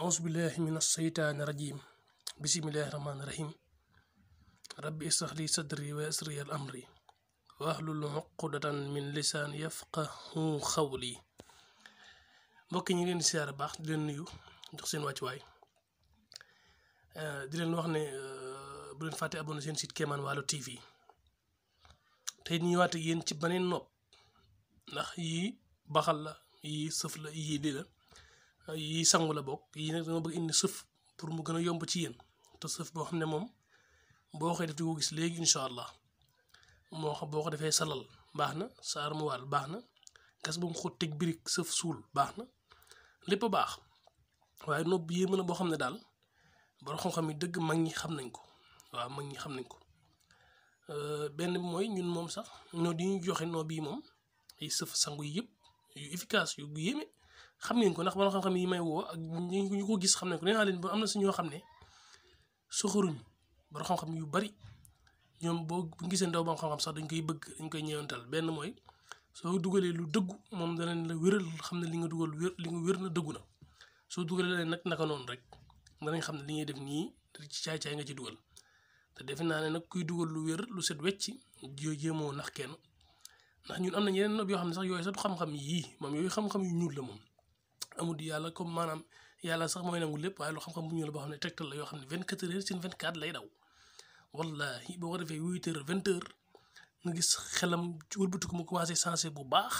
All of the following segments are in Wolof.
أعوذ بالله من الشيطان الرجيم بسم الله الرحمن الرحيم ربي اشرح لي صدري ويسر لي أمري واحلل عقدة من لساني يفقهوا قولي mbokk ñi leen di siyaare baax di leen nuyu jox seen wàccuwaay di leen wax ne bu leen fàtte abonné seen site Kémane Walo TV tey ñu ñëwaat ak yéen ci beneen nopp ndax yii baxal la yii sëf la yii di la yii sangu la bokk yii nag dama bëgg indi sëf pour mu gën a yomb ci yéen te sëf boo xam ne moom boo xëy def di ko gis léegi incha allah moo xam boo ko defee salal baax na sa armoire baax na gas ba mu xotteeg birig sëf suul baax na lépp a baax waaye nopp yéema na boo xam ne daal borom xam-xam yi dëgg mag ñi xam nañ ko waaw mag ñi xam nañ ko benn bi mooy ñun moom sax ñoo di ñu joxe noo bii moom ay sëf sangu yi yëpp yu efficace yu yéeme xam ngeen ko ndax borom xam-xam yi may woo ak ñu ko gis xam nañ ko nee naa leen ba am na si ñoo xam ne soxoruñ borom xam-xam yu bari ñoom boo gisee ndaw borom xam-xam sax dañ koy bëgg dañ koy ñëwantal benn mooy soo dugalee lu dëggu moom danañ la wéral xam ne li nga dugal li nga wér na dëggu na soo dugalee leen nag naka noonu rek danañ xam ne li ngay def nii ci caay-caay nga ci dugal te defe naa ne nag kuy dugal lu wér lu set wecc jéemoo nax kenn ndax ñun am na yeneen nopp yoo xam ne sax yooyu sax xam-xam yii moom yooyu xam-xam yu ñuul la moom amul yàlla comme maanaam yàlla sax mooy nangu lépp waaye lu xam-xam bu ñuul la boo xam ne tegtal la yoo xam ne 24 heures sur 24 lay daw wallahi boo ko defee 8 heures 20 heures nga gis xelam wëlbatiku mu commencé sensé bu baax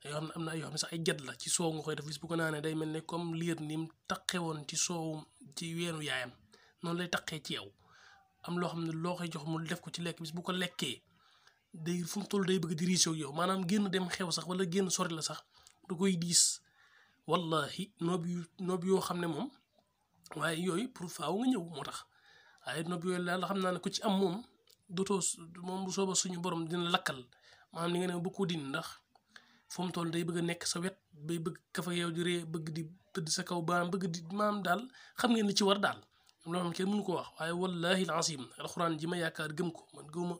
yoo xam ne am na yoo xam ne sax ay jat la ci soow nga koy def bis bu ko naanee day mel ne comme liir ni mu taqe woon ci soow ci weenu yaayam noonu lay taqee ci yow am loo xam ne loo koy jox mu def ko ci lekk bis bu ko lekkee day fu mu toll day bëgg di riisew yow maanaam génn dem xew sax wala génn sori la sax du koy diis wallahi noob yoo xam ne moom waaye yooyu pour faaw nga ñëw moo tax waaye noob yooyu la xam naa ne ku ci am moom dootoo moom bu sooba suñu borom dina lakkal maanaam li nga ne bu ko din ndax fu mu toll day bëgg a nekk sa wet bay bëgg kafa yow di ree bëgg di tëdd sa kaw baam bëgg di maam daal xam ngeen li ci war daal loolu moom kenn mënu ko wax waaye wallahi alazim alxuraan ji ma yaakaar gëm ko man gëwma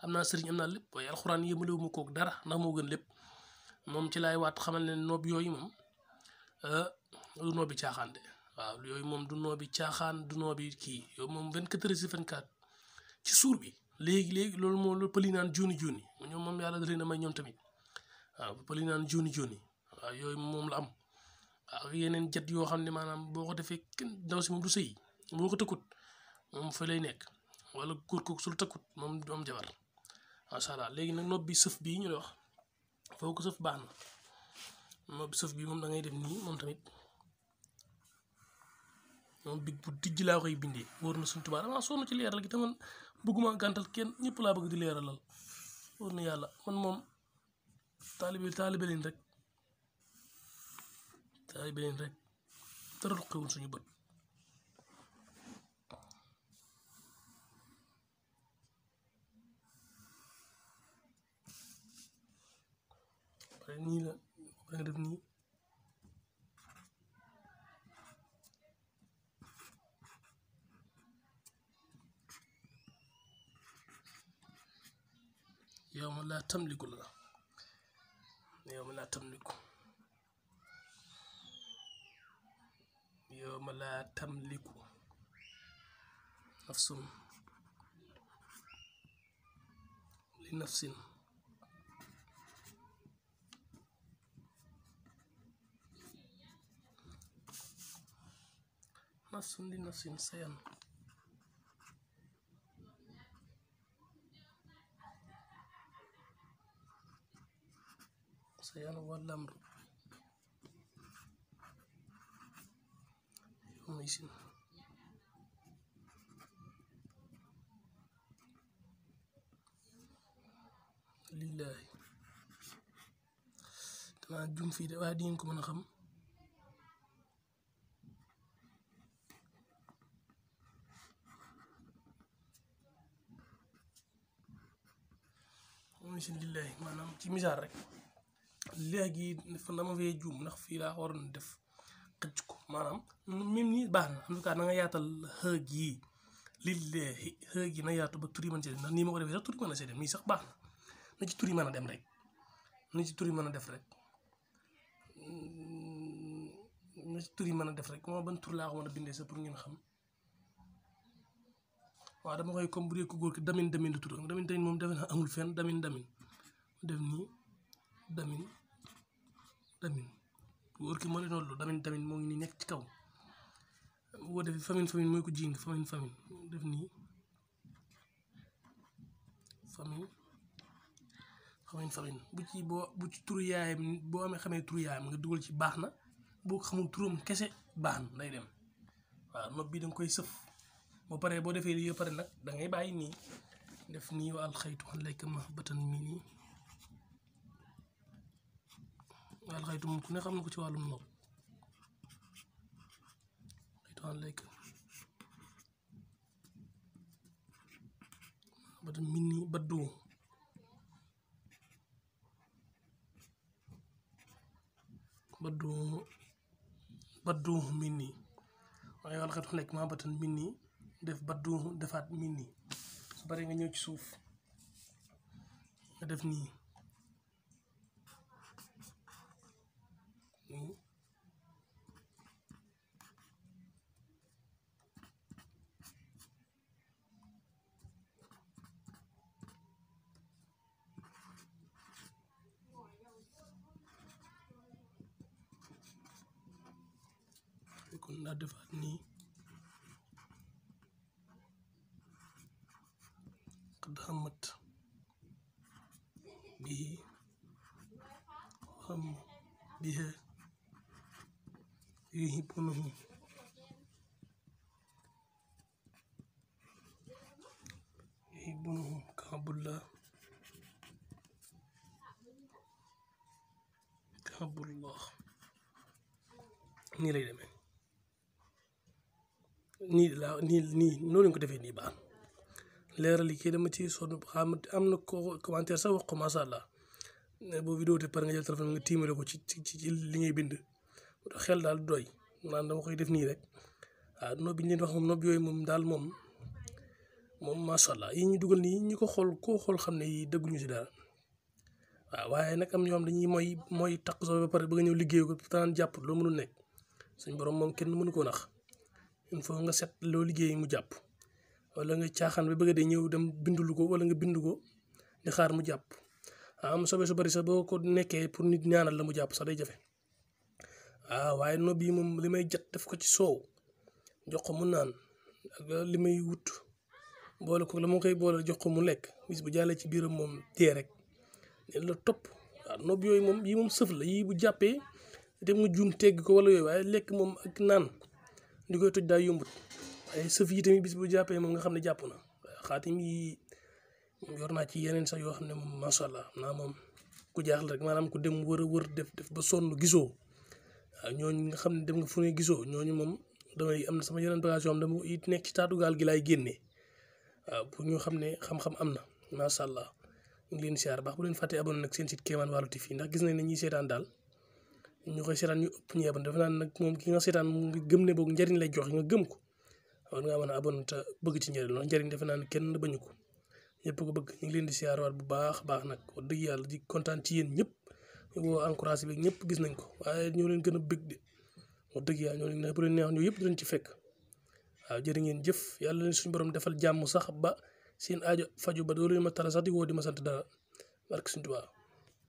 am naa sëriñ am naa lépp waaye alxuraan yëmalewu ma kook dara ndax moo gën lépp moom ci laay waat xamal ne noob yooyu moom du noobi caaxaan de waaw yooyu moom du noobi caaxaan du noobi kii yow moom 24 heures sur 24 ci suur bi léegi loolu moom la pëli naan jooni ñoom moom yàlla da leen a may ñoom tamit waaw pëli naan jooni waaw yooyu moom la am waaw yeneen jat yoo xam ne maanaam boo ko defee kenn daw si moom du sëy boo ko tëkkut moom fa lay nekk wala góor ko sul tëkkut moom du am jabar macha allah léegi nag nopp bi sëf bii ñu la wax foo ko sëf baax na nopp bi sëf bii moom da ngay def nii moom tamit moom big bu dijj laa koy bindee wóor na suñ tubaab dama sonn ci leeral gi te man bëgguma gàntal kenn ñëpp laa bëgg di leeralal wóor na yàlla man moom taalibe leen rek dara xewul suñu bët pare nii la nga def nii yow ma laa tamliku la yow ma laa tamliku yow ma laa tamliku nafsun li nafsin sayan wal amru yawma isin lillahi dama jum fii de waaye di ngeen ko mën a xam yawma isin lillahi maanaam ci misaal rek léegi dama fee juum ndax fii laa waroon def xëcc ko maanaam même nii baax na en tout cas na nga yaatal xëg yi lillahi xëg yi na yaatu ba tur yi mën see dem ndax nii ma ko defee sax tur yi mën a see dem nii sax baax na ci tur yi mën a dem rek na ci tur yi mën a def rek nga ci tur yi mën a def rek moo ban tur laa ko mën a bindee sax pour ngeen xam waaw dama koy comme bu dee ko góor ki damin la tudd damin moom defe naa amul fenn damin def nii damin góor ki moo leen loolu damin moo ngi nii nekk ci kaw boo defee famine mooy ko jing famine def nii famine bu ci turu yaayam boo amee xamee turu yaayam nga dugal ci baax na boo xamul turam kese baax na day dem waaw nopp bi da nga koy sëf boo paree boo defee lii ba pare nag da ngay bàyyi nii def nii wa alxaytu alayka mahbatan minni alxaytu moom ku ne xam na ko ci wàllum nopp alxaytu alayka mahbatan minni baddu minni waaye alxaytu alayka mahbatan minni def baddu defaat minni su bari nga ñëw ci suuf nga def nii kon naa defaat nii qad hammat bihi ham biha yuhibbunahu kaabullah nii lay demee nii noonu lañ ko defee nii baax leeral yi kii dama ci sonn xam am na ko commentaire sax wax ko masha Allah boo vidéo te pare nga jël téléphone nga tiimale ko ci li ngay bind xel daal doy naan dama koy def nii rek waaw nopp bi ñu leen wax moom nopp yooyu moom daal moom masha Allah yi ñu dugal nii ñi ko xool koo xool xam ne yi dëgguñu si dara waaw waaye nag am ñoom dañuy mooy takk soo ba pare bëgg ñëw liggéey ko tanaan jàpp loo mënul nekk suñ borom moom kenn mënu koo nax il faut nga set loo liggéey mu jàpp wala nga caaxaan ba bëgg de ñëw dem bindulu ko wala nga bind ko di xaar mu jàpp am sobe su bari sax boo ko nekkee pour nit ñaanal la mu jàpp sax day jafe waaye nopp yi moom li may jat def ko ci soow jox ko mu naan ak li may wut boole ko la ma koy boole jox ko mu lekk bis bu jàllee ci biiram moom tee rek ne la topp waaw nopp yooyu moom yi moom sëf la yii bu jàppee dem nga juum tegg ko wala yooyu waaye lekk moom ak naan di koy toj daa yombut waaye sëf yi tamit bis bu jàppee moom nga xam ne jàpp na xaatim yi yor naa ci yeneen sax yoo xam ne moom masha Allah naa moom ku jaaxle rek maanaam ku dem wër def ba sonn gisoo waaw ñooñu nga xam ne dem nga fu ne gisoo ñooñu moom damay am na sama yeneen bagage yoo xam ne dama it nekk ci taatu gaal gi laay génnee waaw pour ñu xam ne xam-xam am na masha Allah ñu ngi leen siyaar baax bu leen fàttee abonné nag seen site Kéemaan Walo TV ndax gis nañ ne ñuy seetaan daal ñu koy seetaan ñu ëpp ñu abonné dafa naan nag moom ki nga seetaan mu nga gëm ne boog njariñ lay joxe nga gëm ko war ngaa mën a abonné te bëgg ci njariñ loolu njariñ defe naa ne kenn bañu ko ñëpp ko bëgg ñu ngi leen di siyaarwaat bu baax nag wax dëgg yàlla di kontaan ci yéen ñëpp woo encouragé bi ñëpp gis nañ ko waaye ñoo leen gën a bëgg de wax dëgg yàlla ñoo leen ne bu leen neex ñoo yëpp dinañ ci fekk waaw jërë ngeen jëf yàlla leen suñu borom defal jàmm sax ba seen aajo faju ba doo leen ma tala sax di woo di ma sant dara barke suñu Tuubaa